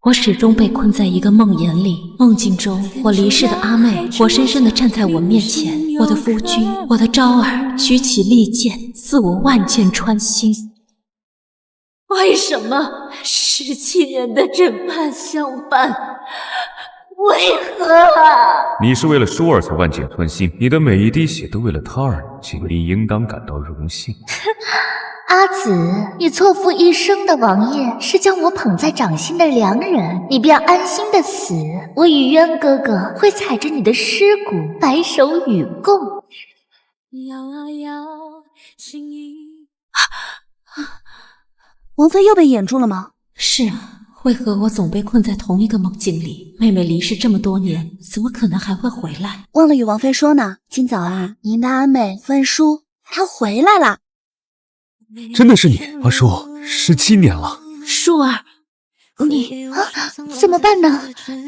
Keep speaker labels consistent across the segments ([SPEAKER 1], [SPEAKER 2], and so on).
[SPEAKER 1] 我始终被困在一个梦魇里，梦境中我离世的阿妹活生生地站在我面前，我的夫君，我的昭儿举起利剑，赐我万箭穿心。为什么17年的枕畔相伴？为何啊？
[SPEAKER 2] 你是为了舒儿才万箭穿心，你的每一滴血都为了她而尽，你应当感到荣幸。
[SPEAKER 3] 阿紫，你错付一生的王爷是将我捧在掌心的良人，你便安心的死，我与渊哥哥会踩着你的尸骨白首与共。
[SPEAKER 4] 王妃又被掩住了吗？
[SPEAKER 1] 是啊，为何我总被困在同一个梦境里？妹妹离世这么多年，怎么可能还会回来？
[SPEAKER 4] 忘了与王妃说呢，今早啊，您的阿妹温舒她回来了。
[SPEAKER 5] 真的是你，阿叔，17年了。
[SPEAKER 1] 舒儿，你
[SPEAKER 3] 怎么办呢？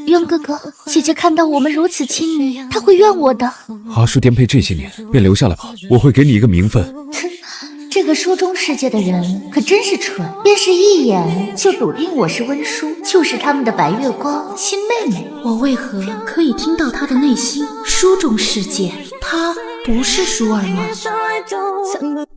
[SPEAKER 3] 渊哥哥，姐姐看到我们如此亲密，她会怨我的。
[SPEAKER 5] 阿叔颠沛这些年，便留下来吧，我会给你一个名分。
[SPEAKER 3] 这个书中世界的人可真是蠢，便是一眼就笃定我是温舒，就是他们的白月光亲妹妹。
[SPEAKER 1] 我为何可以听到她的内心？书中世界，她不是舒儿吗？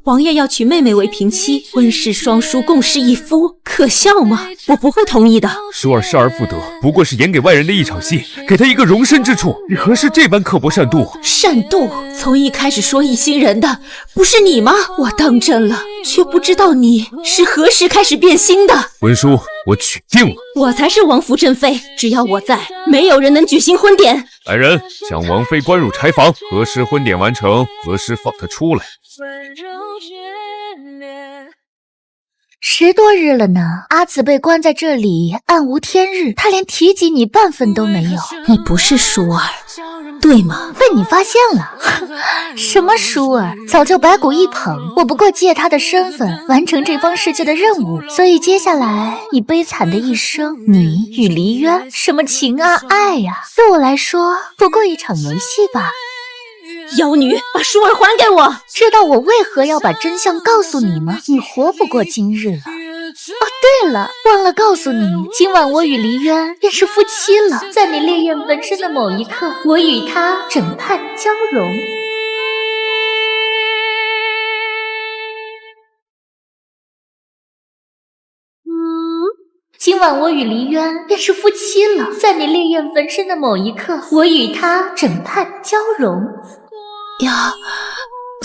[SPEAKER 1] 王爷要娶妹妹为平妻，温氏双姝共侍一夫，可笑吗？我不会同意的。
[SPEAKER 5] 舒儿失而复得，不过是演给外人的一场戏，给她一个容身之处，你何时这般刻薄善妒？
[SPEAKER 1] 善妒？从一开始说一心人的不是你吗？我当真了，却不知道你是何时开始变心的。
[SPEAKER 5] 文书，我娶定了。
[SPEAKER 1] 我才是王府正妃，只要我在，没有人能举行婚典。
[SPEAKER 5] 来人，将王妃关入柴房，何时婚典完成，何时放她出来。
[SPEAKER 3] 10多日了呢，阿紫被关在这里，暗无天日，她连提及你半分都没有。
[SPEAKER 1] 你不是舒儿，对吗？
[SPEAKER 3] 被你发现了。什么舒儿，早就白骨一捧，我不过借她的身份完成这方世界的任务，所以接下来你悲惨的一生，你与黎渊，什么情啊爱呀，对我来说不过一场游戏吧。
[SPEAKER 1] 妖女，把舒儿还给我！
[SPEAKER 3] 知道我为何要把真相告诉你吗？你活不过今日了。哦，对了，忘了告诉你，今晚我与黎渊便是夫妻了。在你烈焰焚身的某一刻，我与他枕畔交融。今晚我与黎渊便是夫妻了。在你烈焰焚身的某一刻，我与他枕畔交融。
[SPEAKER 1] 要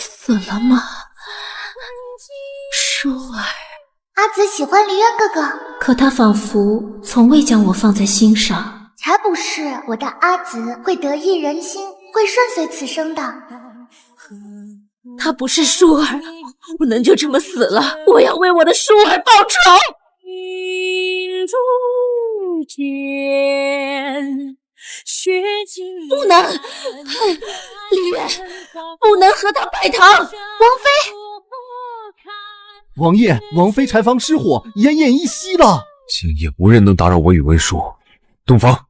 [SPEAKER 1] 死了吗？舒儿，
[SPEAKER 3] 阿紫喜欢黎渊哥哥，
[SPEAKER 1] 可他仿佛从未将我放在心上。
[SPEAKER 3] 才不是，我的阿紫会得一人心，会顺遂此生的。
[SPEAKER 1] 他不是舒儿，不能就这么死了，我要为我的舒儿报仇。不能，李渊不能和他拜堂。王妃，
[SPEAKER 6] 王爷，王妃柴房失火，奄奄一息了。
[SPEAKER 5] 今夜无人能打扰我与文书。洞房。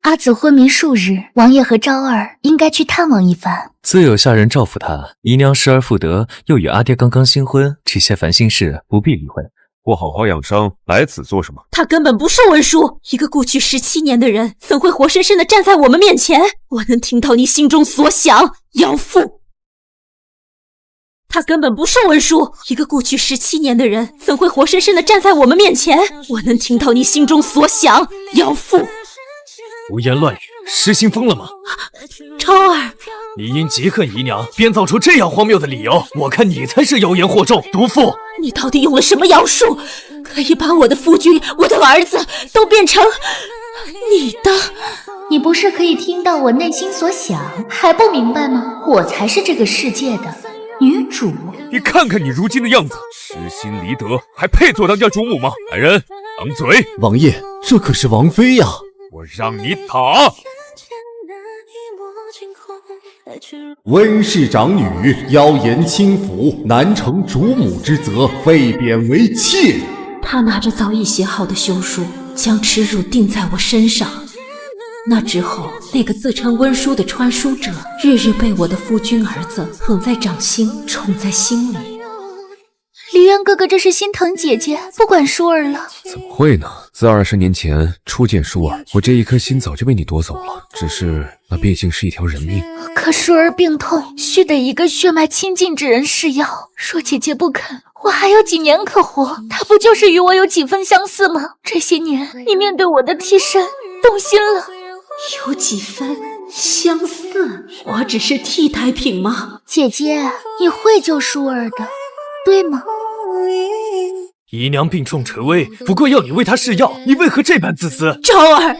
[SPEAKER 3] 阿紫昏迷数日，王爷和昭儿应该去探望一番。
[SPEAKER 7] 自有下人照拂他。姨娘失而复得，又与阿爹刚刚新婚，这些烦心事不必理会。
[SPEAKER 2] 不好好养伤，来此做什么？
[SPEAKER 1] 他根本不是文书，一个故去17年的人，怎会活生生的站在我们面前？我能听到你心中所想，妖妇。他根本不是文书，一个故去17年的人，怎会活生生的站在我们面前？我能听到你心中所想，妖妇。
[SPEAKER 5] 胡言乱语，失心疯了吗？
[SPEAKER 1] 昭儿，
[SPEAKER 5] 你因嫉恨姨娘，编造出这样荒谬的理由，我看你才是妖言惑众，毒妇！
[SPEAKER 1] 你到底用了什么妖术，可以把我的夫君、我的儿子都变成你的？
[SPEAKER 3] 你不是可以听到我内心所想，还不明白吗？我才是这个世界的女主。
[SPEAKER 5] 你看看你如今的样子，失心离德，还配做当家主母吗？来人，挡嘴！
[SPEAKER 6] 王爷，这可是王妃呀！
[SPEAKER 5] 我让你打！
[SPEAKER 6] 温氏长女，妖言轻浮，难成主母之责，废贬为妾。
[SPEAKER 1] 他拿着早已写好的休书，将耻辱定在我身上。那之后，那个自称温书的穿书者，日日被我的夫君儿子捧在掌心，宠在心里。
[SPEAKER 3] 渊哥哥这是心疼姐姐，不管舒儿了。
[SPEAKER 2] 怎么会呢？自20年前初见舒儿，我这一颗心早就被你夺走了。只是那毕竟是一条人命。
[SPEAKER 3] 可舒儿病痛，须得一个血脉亲近之人试药。若姐姐不肯，我还有几年可活。她不就是与我有几分相似吗？这些年，你面对我的替身，动心了。
[SPEAKER 1] 有几分相似？我只是替代品吗？
[SPEAKER 3] 姐姐，你会救舒儿的，对吗？
[SPEAKER 7] 姨娘病重垂危，不过要你为她试药，你为何这般自私？
[SPEAKER 1] 昭儿，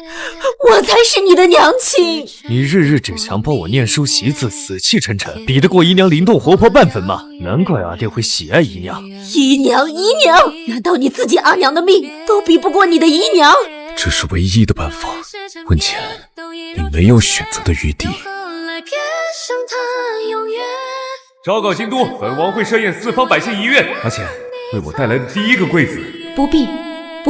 [SPEAKER 1] 我才是你的娘亲。
[SPEAKER 7] 你日日只强迫我念书习字，死气沉沉，比得过姨娘灵动活泼半分吗？难怪阿爹会喜爱姨娘。
[SPEAKER 1] 姨娘，难道你自己阿娘的命都比不过你的姨娘？
[SPEAKER 2] 这是唯一的办法。婚前，你没有选择的余地。
[SPEAKER 5] 昭告京都，本王会设宴四方百姓遗愿。阿浅，为我带来的第一个贵子。
[SPEAKER 1] 不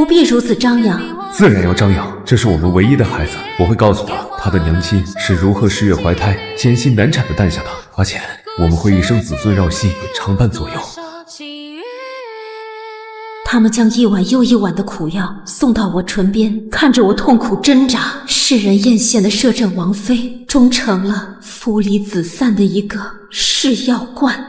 [SPEAKER 1] 必如此张扬。
[SPEAKER 2] 自然要张扬，这是我们唯一的孩子。我会告诉他，他的娘亲是如何10月怀胎，艰辛难产的诞下他。阿浅，我们会一生子孙绕膝，常伴左右。
[SPEAKER 1] 他们将一碗又一碗的苦药送到我唇边，看着我痛苦挣扎，世人艳羡的摄政王妃，终成了父离子散的一个试药罐。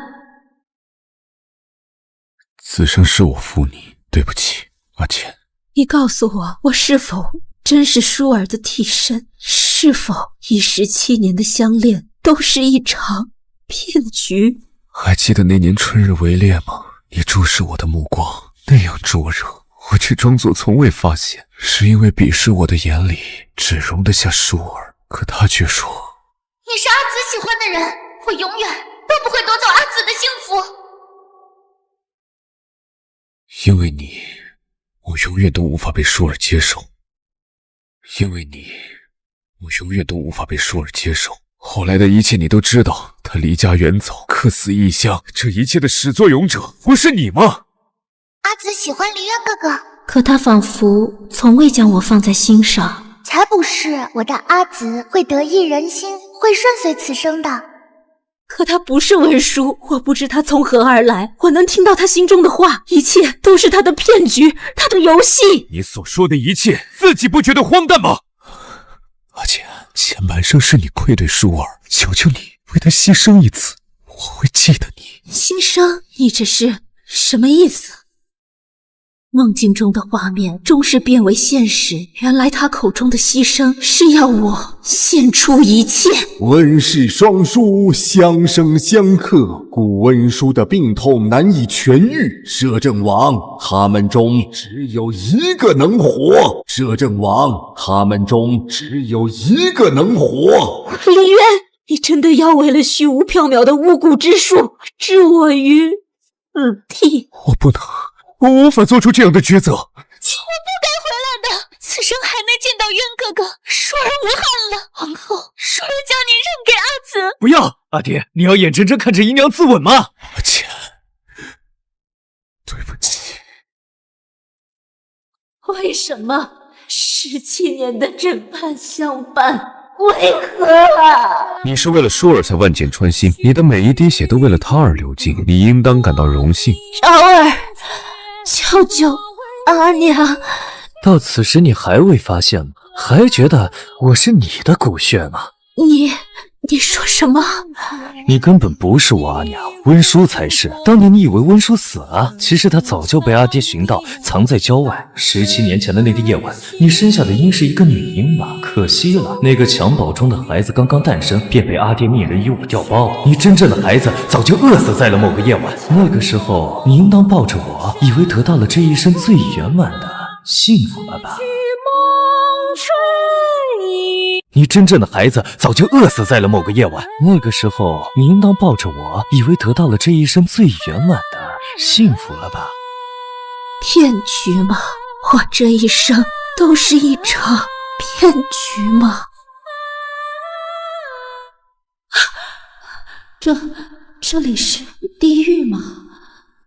[SPEAKER 2] 此生是我负你，对不起，阿浅。
[SPEAKER 1] 你告诉我，我是否真是舒儿的替身？是否17年的相恋都是一场骗局？
[SPEAKER 2] 还记得那年春日围猎吗？你注视我的目光那样灼热，我却装作从未发现，是因为彼时我的眼里只容得下舒儿，可他却说
[SPEAKER 3] 你是阿紫喜欢的人，我永远都不会夺走阿紫的幸福。
[SPEAKER 2] 因为你，我永远都无法被舒儿接受。因为你，我永远都无法被舒儿接受。后来的一切你都知道，他离家远走，客死异乡，这一切的始作俑者不是你吗？
[SPEAKER 3] 阿紫喜欢离渊哥哥，
[SPEAKER 1] 可他仿佛从未将我放在心上。
[SPEAKER 3] 才不是，我的阿紫会得一人心，会顺遂此生的。
[SPEAKER 1] 可他不是文书，我不知他从何而来，我能听到他心中的话，一切都是他的骗局，他的游戏。
[SPEAKER 5] 你所说的一切，自己不觉得荒诞吗？
[SPEAKER 2] 阿浅，前半生是你愧对舒儿，求求你为他牺牲一次，我会记得你。
[SPEAKER 1] 牺牲？你这是什么意思？梦境中的画面终是变为现实，原来他口中的牺牲是要我献出一切。
[SPEAKER 6] 温氏双姝相生相克，故温姝的病痛难以痊愈。摄政王，他们中只有一个能活。摄政王，他们中只有一个能活。
[SPEAKER 1] 李渊，你真的要为了虚无缥缈的巫蛊之术，置我于死地？
[SPEAKER 2] 我不能，我无法做出这样的抉择。
[SPEAKER 3] 我不该回来的，此生还没见到渊哥哥，舒儿无憾了。皇后，舒儿将你让给阿紫。
[SPEAKER 7] 不要，阿爹，你要眼睁睁看着姨娘自刎吗？
[SPEAKER 2] 阿浅，对不起。
[SPEAKER 1] 为什么17年的枕畔相伴？为何啊？
[SPEAKER 2] 你是为了舒儿才万箭穿心，你的每一滴血都为了她而流尽，你应当感到荣幸。
[SPEAKER 1] 昭儿，求求阿娘。
[SPEAKER 7] 到此时你还未发现吗？还觉得我是你的骨血吗？
[SPEAKER 1] 你说什么？
[SPEAKER 7] 你根本不是我阿娘，温书才是。当年你以为温书死了，其实她早就被阿爹寻到，藏在郊外。17年前的那个夜晚，你生下的应是一个女婴吧？可惜了，那个襁褓中的孩子刚刚诞生，便被阿爹命人与我调包。你真正的孩子早就饿死在了某个夜晚。那个时候，你应当抱着我，以为得到了这一生最圆满的幸福了吧？你真正的孩子早就饿死在了某个夜晚。那个时候，你应当抱着我，以为得到了这一生最圆满的幸福了吧？
[SPEAKER 1] 骗局吗？我这一生都是一场骗局吗？这里是地狱吗？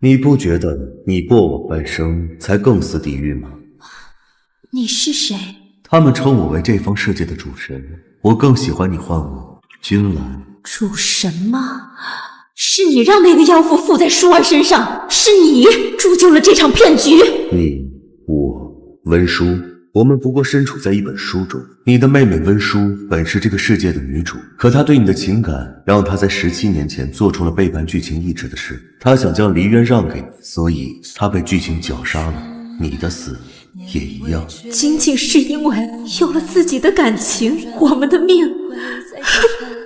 [SPEAKER 8] 你不觉得你过往半生才更似地狱吗？
[SPEAKER 1] 你是谁？
[SPEAKER 8] 他们称我为这方世界的主神，我更喜欢你唤我君兰。
[SPEAKER 1] 主神吗？是你让那个妖妇附在舒儿身上，是你铸就了这场骗局。
[SPEAKER 8] 你、我、温舒，我们不过身处在一本书中。你的妹妹温舒本是这个世界的女主，可她对你的情感让她在17年前做出了背叛剧情意志的事。她想将黎渊让给你，所以她被剧情绞杀了。你的死也一样。
[SPEAKER 1] 仅仅是因为有了自己的感情，我们的命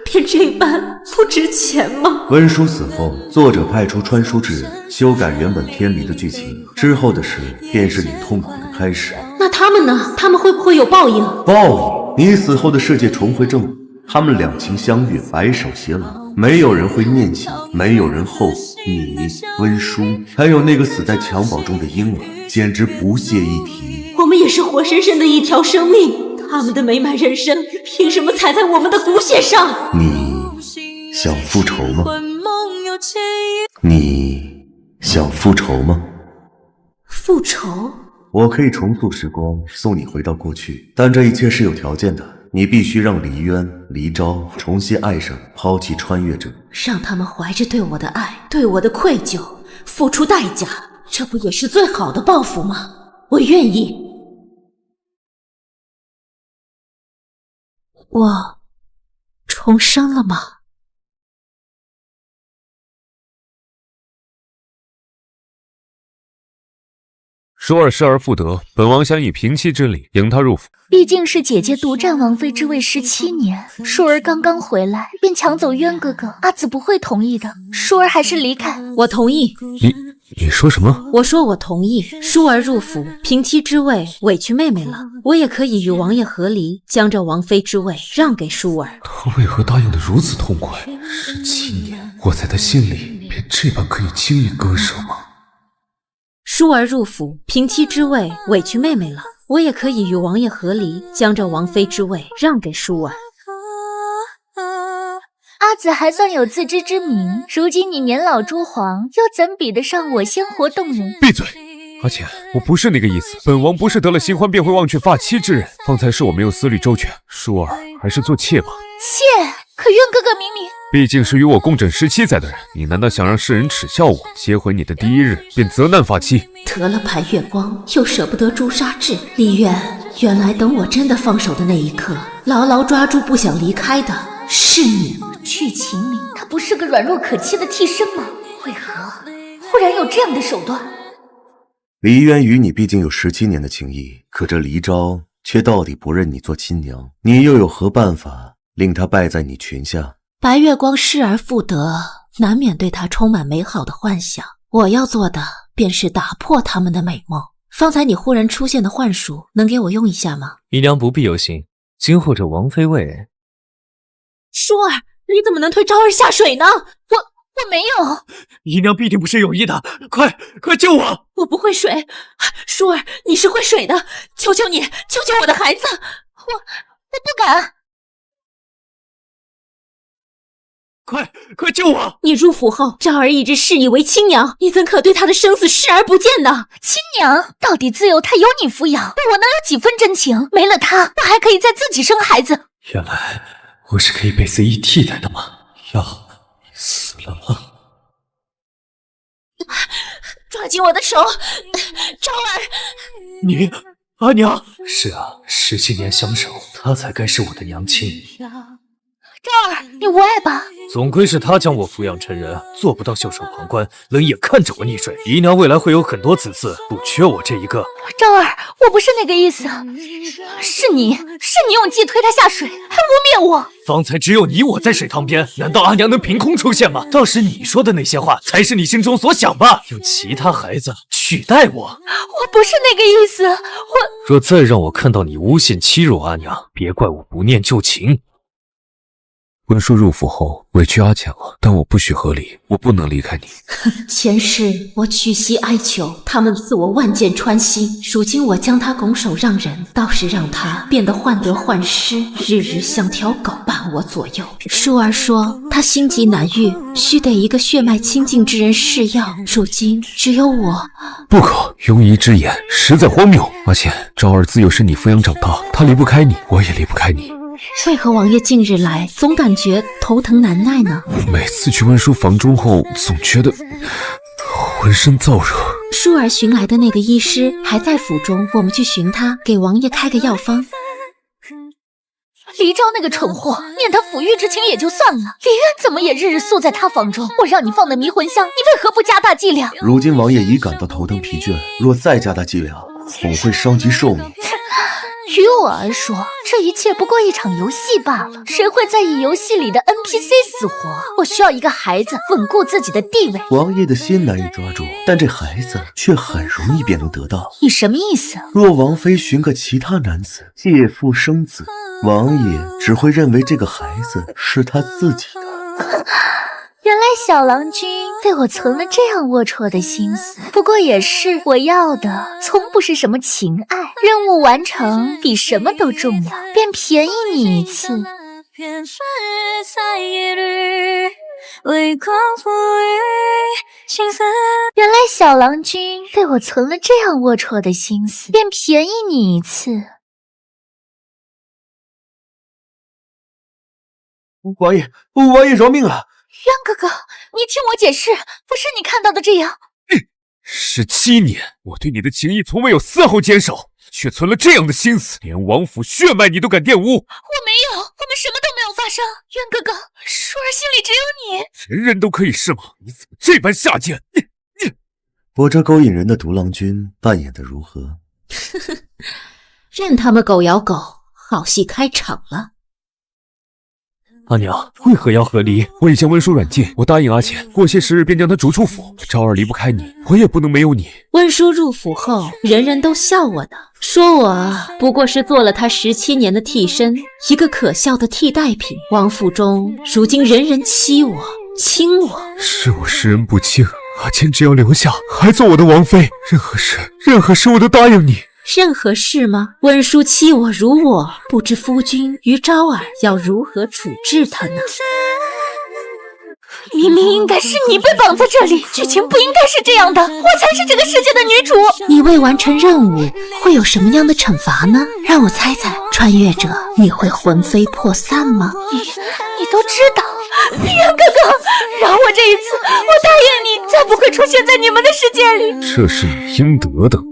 [SPEAKER 1] 便这般不值钱吗？
[SPEAKER 8] 温舒死后，作者派出穿书之人修改原本偏离的剧情，之后的事便是你痛苦的开始。
[SPEAKER 1] 那他们呢？他们会不会有报应？
[SPEAKER 8] 报应？你死后的世界重回正轨，他们两情相悦，白首偕老，没有人会念起，没有人后悔。你、温舒，还有那个死在襁褓中的婴儿，简直不屑一提。
[SPEAKER 1] 我们也是活生生的一条生命，他们的美满人生凭什么踩在我们的骨血上？
[SPEAKER 8] 你想复仇吗？你想复仇吗？
[SPEAKER 1] 复仇？
[SPEAKER 8] 我可以重塑时光，送你回到过去，但这一切是有条件的。你必须让黎渊、黎昭重新爱上，抛弃穿越者，
[SPEAKER 1] 让他们怀着对我的爱、对我的愧疚，付出代价，这不也是最好的报复吗？我愿意。我重生了吗？
[SPEAKER 5] 舒儿失而复得，本王想以平妻之礼迎她入府。
[SPEAKER 3] 毕竟是姐姐独占王妃之位17年，舒儿刚刚回来便抢走渊哥哥，阿紫不会同意的。舒儿还是离开。
[SPEAKER 1] 我同意。
[SPEAKER 5] 你说什么？
[SPEAKER 1] 我说我同意。舒儿入府，平妻之位委屈妹妹了，我也可以与王爷和离，将这王妃之位让给舒儿。
[SPEAKER 2] 他为何答应得如此痛快？17年，我在他心里便这般可以轻易割舍吗？
[SPEAKER 1] 舒儿入府，平妻之位委屈妹妹了，我也可以与王爷和离，将这王妃之位让给舒儿。
[SPEAKER 3] 阿紫还算有自知之明，如今你年老珠黄，又怎比得上我鲜活动人？
[SPEAKER 5] 闭嘴！阿浅，我不是那个意思，本王不是得了新欢便会忘却发妻之人，方才是我没有思虑周全。舒儿还是做妾吧。
[SPEAKER 3] 妾？可渊哥哥明明……
[SPEAKER 5] 毕竟是与我共枕17载的人，你难道想让世人耻笑我？接回你的第一日便责难发妻，
[SPEAKER 1] 得了盘月光，又舍不得朱砂痣。李渊，原来等我真的放手的那一刻，牢牢抓住不想离开的是你。
[SPEAKER 3] 去秦明，他不是个软弱可欺的替身吗？为何忽然有这样的手段？
[SPEAKER 8] 黎渊与你毕竟有17年的情谊，可这黎昭却到底不认你做亲娘，你又有何办法令他败在你裙下？
[SPEAKER 1] 白月光失而复得，难免对他充满美好的幻想。我要做的便是打破他们的美梦。方才你忽然出现的幻术，能给我用一下吗？
[SPEAKER 7] 姨娘不必有心，今后这王妃位……
[SPEAKER 1] 舒儿，你怎么能推昭儿下水呢？我没有，
[SPEAKER 7] 姨娘必定不是有意的，快救我！
[SPEAKER 1] 我不会水，舒儿，你是会水的，求求你，救救我的孩子！我不敢。
[SPEAKER 7] 快救我！
[SPEAKER 1] 你入府后，昭儿一直视你为亲娘，你怎可对她的生死视而不见呢？
[SPEAKER 3] 亲娘，到底自有她有你抚养，对我能有几分真情？没了她，我还可以再自己生孩子。
[SPEAKER 7] 原来我是可以被随意替代的吗？要死了吗？
[SPEAKER 1] 抓紧我的手，昭儿！
[SPEAKER 7] 你，阿娘。是啊，17年相守，她才该是我的娘亲。
[SPEAKER 3] 昭儿，你无碍吧？
[SPEAKER 7] 总归是他将我抚养成人，做不到袖手旁观，冷眼看着我溺水。姨娘未来会有很多子嗣，不缺我这一个。
[SPEAKER 3] 昭儿，我不是那个意思，是你用计推他下水，还污蔑我。
[SPEAKER 7] 方才只有你我在水塘边，难道阿娘能凭空出现吗？倒是你说的那些话，才是你心中所想吧？用其他孩子取代我，
[SPEAKER 3] 我不是那个意思。
[SPEAKER 7] 若再让我看到你诬陷欺辱阿娘，别怪我不念旧情。
[SPEAKER 2] 温舒入府后委屈阿浅了，但我不许和离，我不能离开你。
[SPEAKER 1] 前世我屈膝哀求，他们赐我万箭穿心，如今我将他拱手让人，倒是让他变得患得患失，日日像条狗伴我左右。舒儿说他心急难愈，须得一个血脉亲近之人试药，如今只有我。
[SPEAKER 2] 不可，庸夷之言实在荒谬。阿浅，昭儿自幼是你抚养长大，她离不开你，我也离不开你。
[SPEAKER 1] 为何王爷近日来总感觉头疼难耐呢？
[SPEAKER 2] 每次去温叔房中后，总觉得浑身燥热。
[SPEAKER 1] 舒儿寻来的那个医师还在府中，我们去寻他，给王爷开个药方。
[SPEAKER 3] 黎昭那个蠢货，念他抚育之情也就算了，黎渊怎么也日日宿在他房中？我让你放的迷魂香，你为何不加大剂量？
[SPEAKER 8] 如今王爷已感到头疼疲倦，若再加大剂量，恐会伤及寿命。
[SPEAKER 3] 于我而说，这一切不过一场游戏罢了，谁会在意游戏里的 NPC 死活？我需要一个孩子稳固自己的地位。
[SPEAKER 8] 王爷的心难以抓住，但这孩子却很容易便能得到。
[SPEAKER 3] 你什么意思？
[SPEAKER 8] 若王妃寻个其他男子借腹生子，王爷只会认为这个孩子是他自己的。
[SPEAKER 3] 原来小郎君对我存了这样龌龊的心思，不过也是，我要的从不是什么情爱，任务完成比什么都重要，便便宜你一次。原来小郎君对我存了这样龌龊的心思，便便宜你一次。
[SPEAKER 8] 王爷，王爷饶命啊！
[SPEAKER 3] 渊哥哥，你听我解释，不是你看到的这样。
[SPEAKER 5] 17年，我对你的情谊从未有丝毫坚守，却存了这样的心思，连王府血脉你都敢玷污。
[SPEAKER 3] 我没有，我们什么都没有发生。渊哥哥，舒儿心里只有你。
[SPEAKER 5] 人人都可以是吗？你怎么这般下贱？
[SPEAKER 8] 我这勾引人的独狼君扮演的如何？
[SPEAKER 1] 任他们狗咬狗，好戏开场了。
[SPEAKER 7] 阿娘，为何要和离？
[SPEAKER 5] 我已将温叔软禁，我答应阿浅，过些时日便将他逐出府。昭儿离不开你，我也不能没有你。
[SPEAKER 1] 温叔入府后，人人都笑我呢，说我不过是做了他17年的替身，一个可笑的替代品。王府中如今人人欺我、亲我，
[SPEAKER 2] 是我识人不清，阿浅只要留下，还做我的王妃，任何事我都答应你。
[SPEAKER 1] 任何事吗？温叔欺我辱我，不知夫君于昭儿要如何处置他呢？
[SPEAKER 3] 明明应该是你被绑在这里，剧情不应该是这样的，我才是这个世界的女主。
[SPEAKER 1] 你未完成任务会有什么样的惩罚呢？让我猜猜，穿越者你会魂飞魄散吗？
[SPEAKER 3] 你都知道。渊哥哥，饶我这一次，我答应你，再不会出现在你们的世界里。
[SPEAKER 2] 这是你应得的。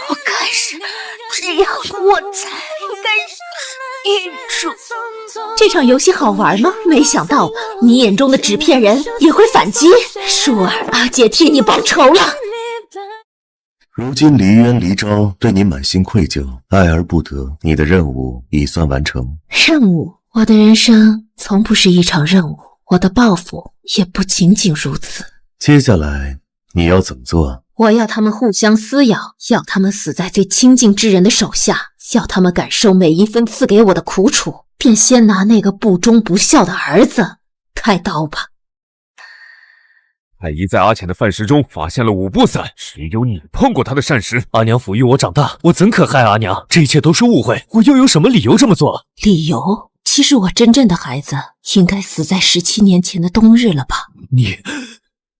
[SPEAKER 3] 我该是这样，我才应该是女主。
[SPEAKER 1] 这场游戏好玩吗？没想到你眼中的纸片人也会反击。舒儿，阿姐替你报仇了。
[SPEAKER 8] 如今黎渊、黎昭对你满心愧疚，爱而不得，你的任务已算完成。
[SPEAKER 1] 任务？我的人生从不是一场任务，我的报复也不仅仅如此。
[SPEAKER 8] 接下来你要怎么做？
[SPEAKER 1] 我要他们互相撕咬，要他们死在最亲近之人的手下，要他们感受每一分赐给我的苦楚，便先拿那个不忠不孝的儿子开刀吧。
[SPEAKER 5] 太医在阿浅的饭食中发现了5步散，只有你碰过他的膳食。
[SPEAKER 7] 阿娘抚育我长大，我怎可害阿娘？这一切都是误会，我又有什么理由这么做？
[SPEAKER 1] 理由？其实我真正的孩子应该死在17年前的冬日了吧？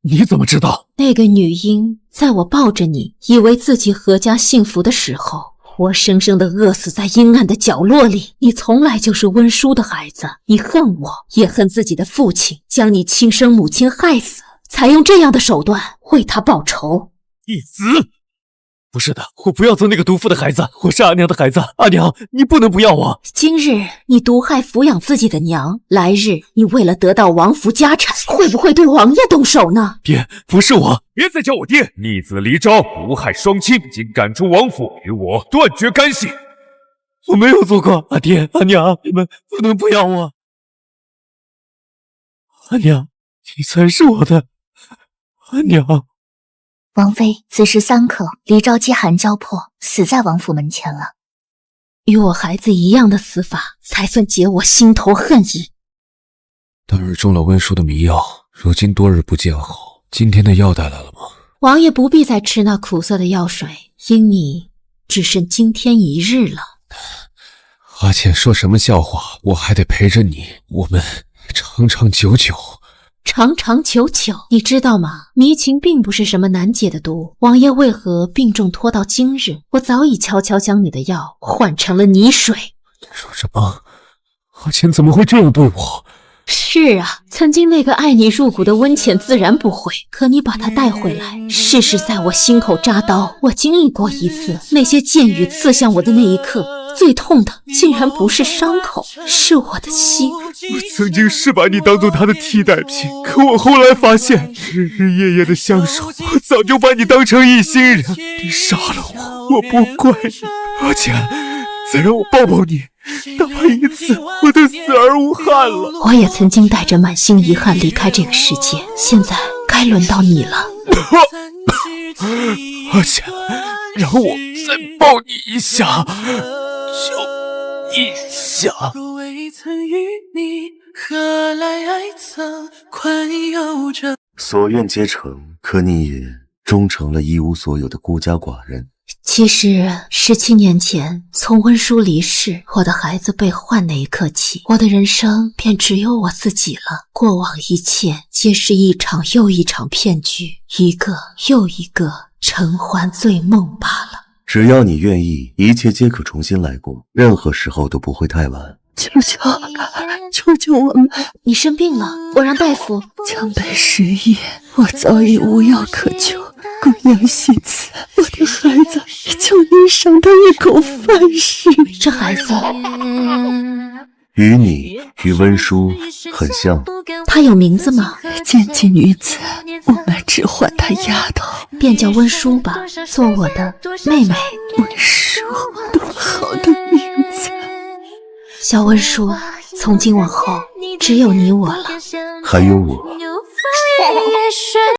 [SPEAKER 7] 你怎么知道？
[SPEAKER 1] 那个女婴在我抱着你，以为自己阖家幸福的时候，活生生的饿死在阴暗的角落里。你从来就是温叔的孩子，你恨我，也恨自己的父亲，将你亲生母亲害死，才用这样的手段为他报仇。
[SPEAKER 5] 义子，
[SPEAKER 7] 不是的，我不要做那个毒妇的孩子，我是阿娘的孩子。阿娘，你不能不要我。
[SPEAKER 1] 今日你毒害抚养自己的娘，来日你为了得到王府家产，会不会对王爷动手呢？
[SPEAKER 7] 爹，不是我，
[SPEAKER 5] 别再叫我爹！逆子黎昭毒害双亲，经赶出王府，与我断绝干系。
[SPEAKER 7] 我没有做过，阿爹、阿娘，你们不能不要我。阿娘，你才是我的阿娘。
[SPEAKER 3] 王妃，此时3刻，黎昭饥寒交迫，死在王府门前了。
[SPEAKER 1] 与我孩子一样的死法，才算解我心头恨意。
[SPEAKER 2] 当日中了温叔的迷药，如今多日不见后，今天的药带来了吗？
[SPEAKER 1] 王爷不必再吃那苦涩的药水，因你只剩今天一日了。
[SPEAKER 2] 阿浅说什么笑话，我还得陪着你，我们长长久久。
[SPEAKER 1] 长长久久，你知道吗？迷情并不是什么难解的毒。王爷为何病重拖到今日？我早已悄悄将你的药换成了泥水。
[SPEAKER 2] 说什么？
[SPEAKER 5] 阿浅怎么会这样对我？
[SPEAKER 1] 是啊，曾经那个爱你入骨的温浅自然不会，可你把他带回来，事实在我心口扎刀，我经历过一次，那些剑雨刺向我的那一刻，最痛的竟然不是伤口，是我的心。
[SPEAKER 5] 我曾经是把你当做他的替代品，可我后来发现，日日夜夜的相守，我早就把你当成一心人。你杀了我，我不怪你。阿浅，再让我抱抱你，哪怕一次，我就死而无憾了。
[SPEAKER 1] 我也曾经带着满心遗憾离开这个世界，现在该轮到你了。
[SPEAKER 5] 阿浅，让我再抱你一下，就一下。
[SPEAKER 8] 所愿皆成，可你也终成了一无所有的孤家寡人。
[SPEAKER 1] 其实17年前，从温叔离世，我的孩子被换那一刻起，我的人生便只有我自己了。过往一切皆是一场又一场骗局，一个又一个尘寰醉梦罢了。
[SPEAKER 8] 只要你愿意，一切皆可重新来过，任何时候都不会太晚。
[SPEAKER 9] 求求我们！
[SPEAKER 1] 你生病了，我让大夫。
[SPEAKER 9] 江北10夜，我早已无药可救。姑娘惜此，我的孩子，求您赏他一口饭食。
[SPEAKER 1] 这孩子
[SPEAKER 8] 与你与温书很像。
[SPEAKER 1] 她有名字吗？
[SPEAKER 9] 奸计女子，我们只唤她丫头，
[SPEAKER 1] 便叫温书吧，做我的妹妹。
[SPEAKER 9] 温书，多好的名字！
[SPEAKER 1] 小温书，从今往后只有你我了。
[SPEAKER 8] 还有我。